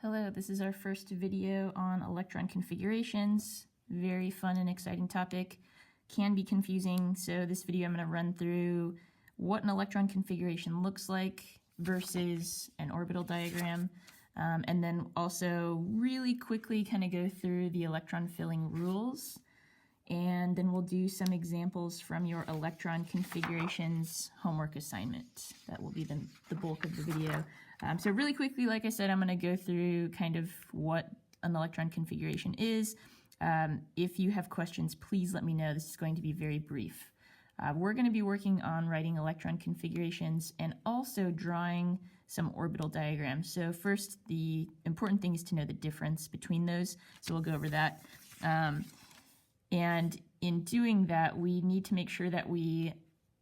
Hello, this is our first video on electron configurations. Very fun and exciting topic. Can be confusing, so this video I'm going to run through what an electron configuration looks like versus an orbital diagram, and then also really quickly kind of go through the electron filling rules, and then we'll do some examples from your electron configurations homework assignment. That will be the bulk of the video. So really quickly, like I said, I'm going to go through kind of what an electron configuration is. If you have questions, please let me know. This is going to be very brief. We're going to be working on writing electron configurations and also drawing some orbital diagrams. So first, the important thing is to know the difference between those. So we'll go over that. And in doing that, we need to make sure that we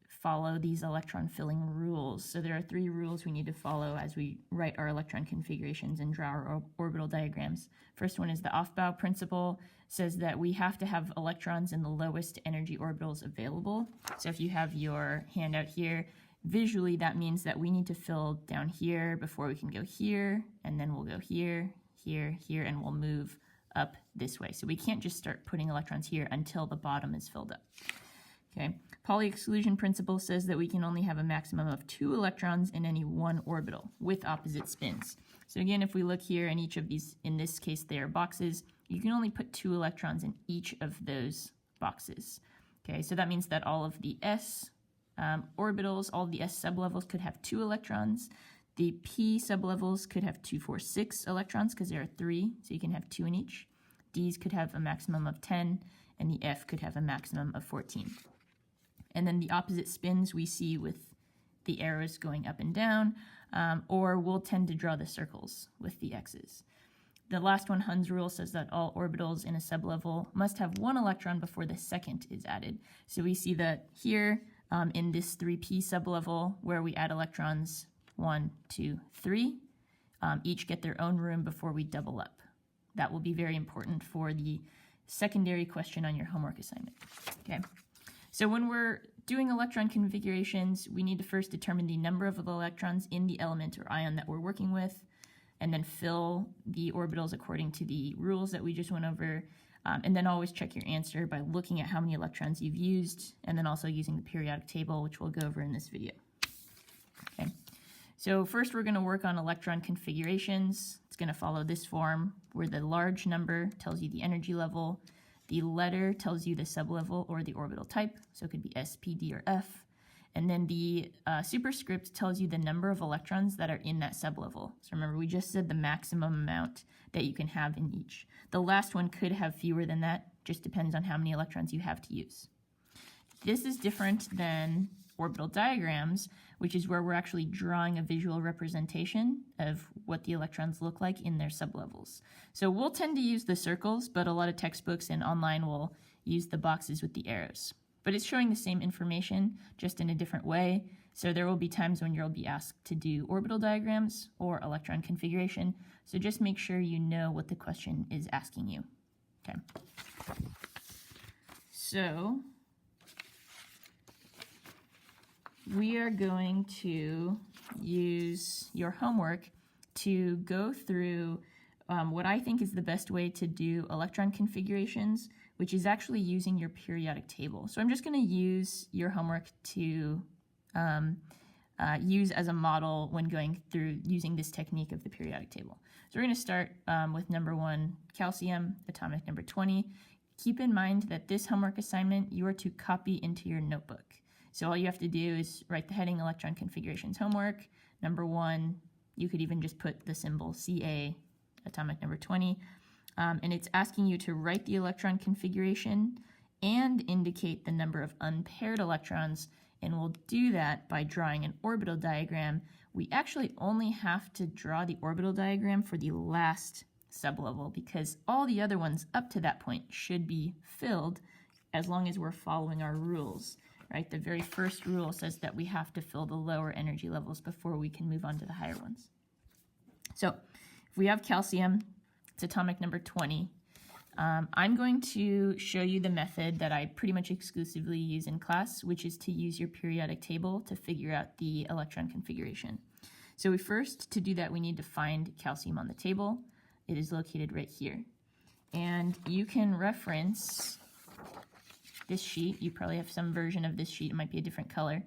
follow these electron filling rules. So there are 3 rules we need to follow as we write our electron configurations and draw our orbital diagrams. First one is the Aufbau principle. It says that we have to have electrons in the lowest energy orbitals available. So if you have your handout here, visually that means that we need to fill down here before we can go here, and then we'll go here, here, here, and we'll move up this way. So we can't just start putting electrons here until the bottom is filled up. Okay. Pauli exclusion principle says that we can only have a maximum of 2 electrons in any one orbital with opposite spins. So again, if we look here in each of these, in this case they are boxes, you can only put 2 electrons in each of those boxes. Okay, so that means that all of the s orbitals, all of the s sublevels could have 2 electrons. The p sublevels could have 2, 4, 6 electrons because there are 3, so you can have 2 in each. D's could have a maximum of 10, and the f could have a maximum of 14. And then the opposite spins we see with the arrows going up and down, or we'll tend to draw the circles with the x's. The last one, Hund's rule, says that all orbitals in a sublevel must have 1 electron before the second is added. So we see that here in this 3p sublevel where we add electrons 1, 2, 3, each get their own room before we double up. That will be very important for the secondary question on your homework assignment. Okay. So when we're doing electron configurations, we need to first determine the number of electrons in the element or ion that we're working with, and then fill the orbitals according to the rules that we just went over, and then always check your answer by looking at how many electrons you've used, and then also using the periodic table, which we'll go over in this video. Okay. So first we're going to work on electron configurations. It's going to follow this form where the large number tells you the energy level, the letter tells you the sublevel or the orbital type, so it could be S, P, D, or F. And then the superscript tells you the number of electrons that are in that sublevel. So remember, we just said the maximum amount that you can have in each. The last one could have fewer than that, just depends on how many electrons you have to use. This is different than orbital diagrams, which is where we're actually drawing a visual representation of what the electrons look like in their sublevels. So we'll tend to use the circles, but a lot of textbooks and online will use the boxes with the arrows. But it's showing the same information, just in a different way. So there will be times when you'll be asked to do orbital diagrams or electron configuration. So just make sure you know what the question is asking you. Okay. So we are going to use your homework to go through what I think is the best way to do electron configurations, which is actually using your periodic table. So I'm just going to use your homework to use as a model when going through using this technique of the periodic table. So we're going to start with number 1, calcium, atomic number 20. Keep in mind that this homework assignment you are to copy into your notebook. So all you have to do is write the heading electron configurations homework. Number 1, you could even just put the symbol Ca, atomic number 20. And it's asking you to write the electron configuration and indicate the number of unpaired electrons. And we'll do that by drawing an orbital diagram. We actually only have to draw the orbital diagram for the last sublevel because all the other ones up to that point should be filled as long as we're following our rules. Right? The very first rule says that we have to fill the lower energy levels before we can move on to the higher ones. So if we have calcium, it's atomic number 20. I'm going to show you the method that I pretty much exclusively use in class, which is to use your periodic table to figure out the electron configuration. So to do that, we need to find calcium on the table. It is located right here. And you can reference this sheet. You probably have some version of this sheet. It might be a different color.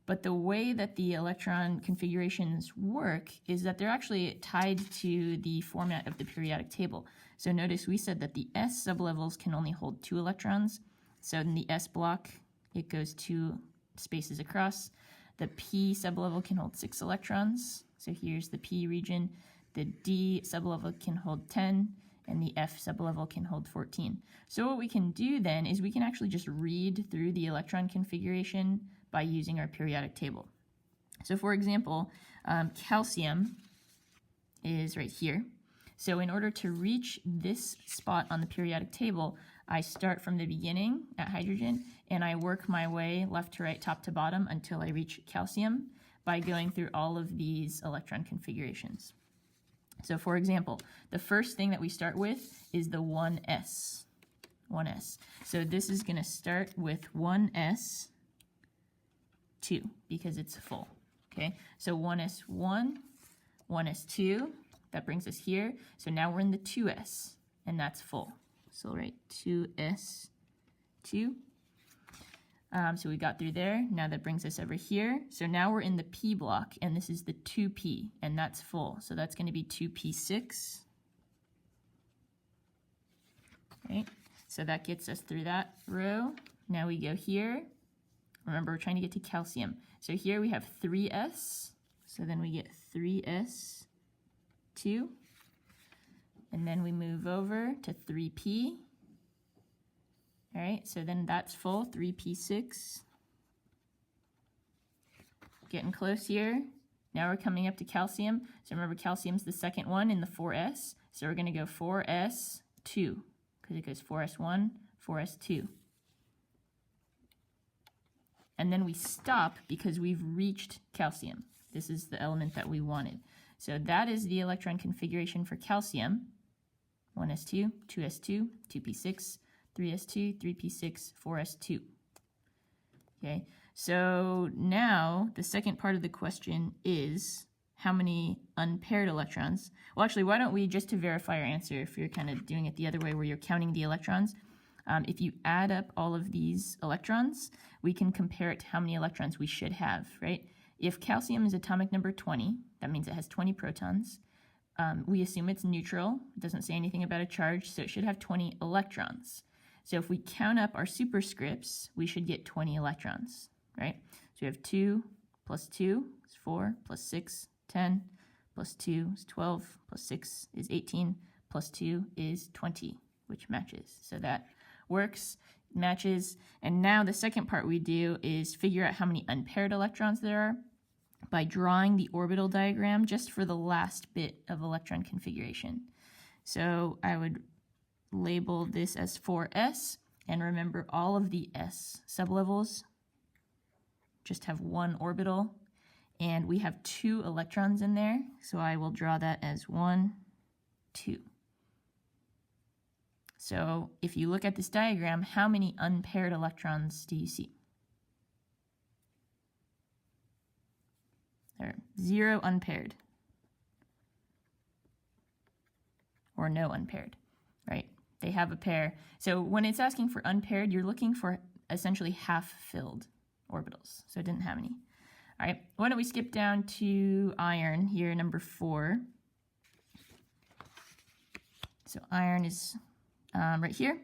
But the way that the electron configurations work is that they're actually tied to the format of the periodic table. So notice we said that the S sublevels can only hold 2 electrons. So in the S block, it goes 2 spaces across. The P sublevel can hold 6 electrons. So here's the P region. The D sublevel can hold 10, and the F sublevel can hold 14. So what we can do then is we can actually just read through the electron configuration by using our periodic table. So for example, calcium is right here. So in order to reach this spot on the periodic table, I start from the beginning at hydrogen, and I work my way left to right, top to bottom, until I reach calcium by going through all of these electron configurations. So for example, the first thing that we start with is the 1s. 1s. So this is going to start with 1s2 because it's full. Okay, so 1s1, 1s2, that brings us here. So now we're in the 2s, and that's full. So we'll write 2s2. So we got through there. Now that brings us over here. So now we're in the P block, and this is the 2p, and that's full. So that's going to be 2p6. Right? So that gets us through that row. Now we go here. Remember, we're trying to get to calcium. So here we have 3s. So then we get 3s2. And then we move over to 3p. All right, so then that's full, 3p6. Getting close here. Now we're coming up to calcium. So remember, calcium's the second one in the 4s. So we're going to go 4s2 because it goes 4s1, 4s2. And then we stop because we've reached calcium. This is the element that we wanted. So that is the electron configuration for calcium. 1s2, 2s2, 2p6, 3s2, 3p6, 4s2. Okay, so now the second part of the question is how many unpaired electrons? Well, actually, why don't we, just to verify our answer, if you're kind of doing it the other way where you're counting the electrons, if you add up all of these electrons, we can compare it to how many electrons we should have, right? If calcium is atomic number 20, that means it has 20 protons. We assume it's neutral. It doesn't say anything about a charge, so it should have 20 electrons. So if we count up our superscripts, we should get 20 electrons, right? So we have 2 plus 2 is 4, plus 6, 10, plus 2 is 12, plus 6 is 18, plus 2 is 20, which matches. So that works, matches. And now the second part we do is figure out how many unpaired electrons there are by drawing the orbital diagram just for the last bit of electron configuration. So I would label this as 4s, and remember all of the s sublevels just have one orbital, and we have 2 electrons in there, so I will draw that as 1, 2. So if you look at this diagram, how many unpaired electrons do you see? There are 0 unpaired, or no unpaired, right? They have a pair. So when it's asking for unpaired, you're looking for essentially half-filled orbitals. So it didn't have any. All right, why don't we skip down to iron here, number 4. So iron is right here.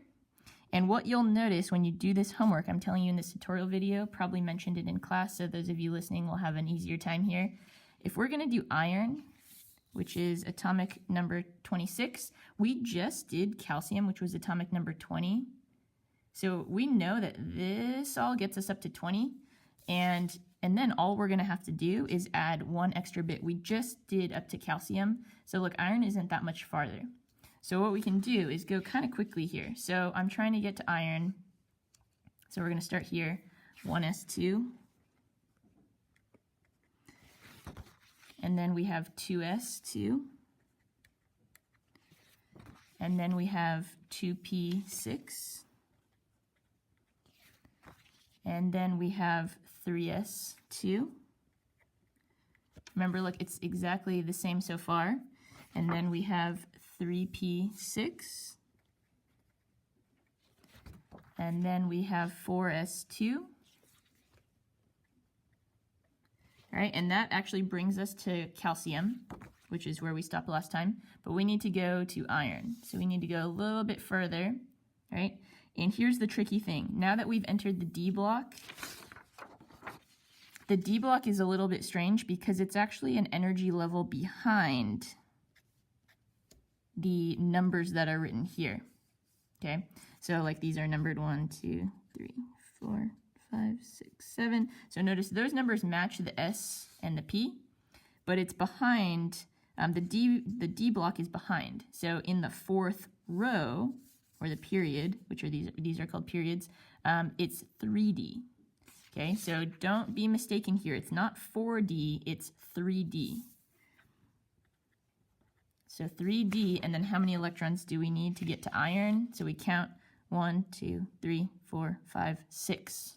And what you'll notice when you do this homework, I'm telling you in this tutorial video, probably mentioned it in class, so those of you listening will have an easier time here. If we're going to do iron, which is atomic number 26, we just did calcium, which was atomic number 20. So we know that this all gets us up to 20, and then all we're going to have to do is add 1 extra bit. We just did up to calcium, so look, iron isn't that much farther. So what we can do is go kind of quickly here. So I'm trying to get to iron, so we're going to start here, 1s2. And then we have 2s2. And then we have 2p6. And then we have 3s2. Remember, look, it's exactly the same so far. And then we have 3p6. And then we have 4s2. All right, and that actually brings us to calcium, which is where we stopped last time. But we need to go to iron. So we need to go a little bit further, right? And here's the tricky thing. Now that we've entered the D block, the D block is a little bit strange because it's actually an energy level behind the numbers that are written here. Okay, so like these are numbered 1, 2, 3, 4, 5, 6, 7. So notice those numbers match the S and the P, but it's behind, the D block is behind. So in the fourth row, or the period, which are these are called periods, it's 3D. Okay, so don't be mistaken here. It's not 4D, it's 3D. So 3D, and then how many electrons do we need to get to iron? So we count 1, 2, 3, 4, 5, 6.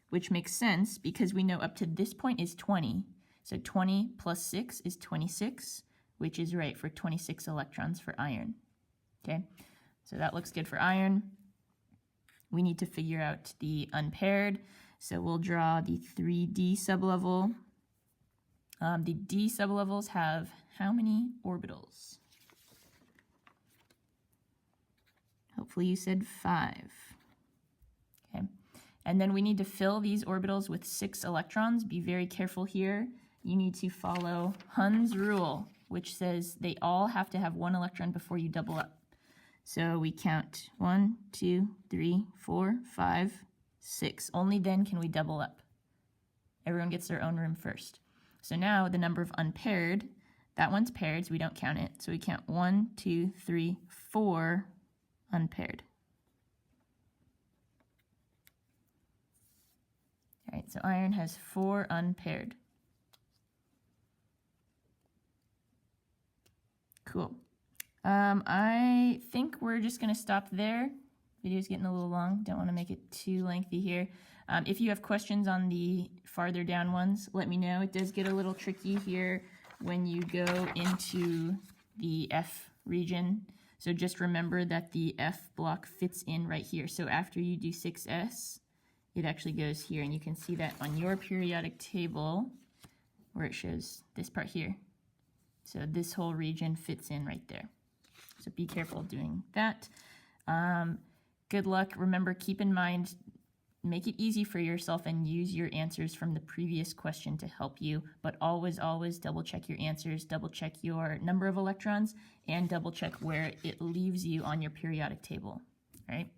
Which makes sense because we know up to this point is 20. So 20 plus 6 is 26, which is right for 26 electrons for iron. Okay, so that looks good for iron. We need to figure out the unpaired. So we'll draw the 3D sublevel. The D sublevels have how many orbitals? Hopefully you said 5. Okay, and then we need to fill these orbitals with 6 electrons. Be very careful here. You need to follow Hund's rule, which says they all have to have 1 electron before you double up. So we count 1, 2, 3, 4, 5, 6. Only then can we double up. Everyone gets their own room first. So now the number of unpaired, that one's paired, so we don't count it. So we count 1, 2, 3, 4 unpaired. All right, so iron has 4 unpaired. Cool. I think we're just going to stop there. Video's getting a little long. Don't want to make it too lengthy here. If you have questions on the farther down ones, let me know. It does get a little tricky here when you go into the F region. So just remember that the F block fits in right here. So after you do 6s, it actually goes here. And you can see that on your periodic table where it shows this part here. So this whole region fits in right there. So be careful doing that. Good luck. Remember, keep in mind, make it easy for yourself and use your answers from the previous question to help you. But always, always double check your answers, double check your number of electrons, and double check where it leaves you on your periodic table. All right.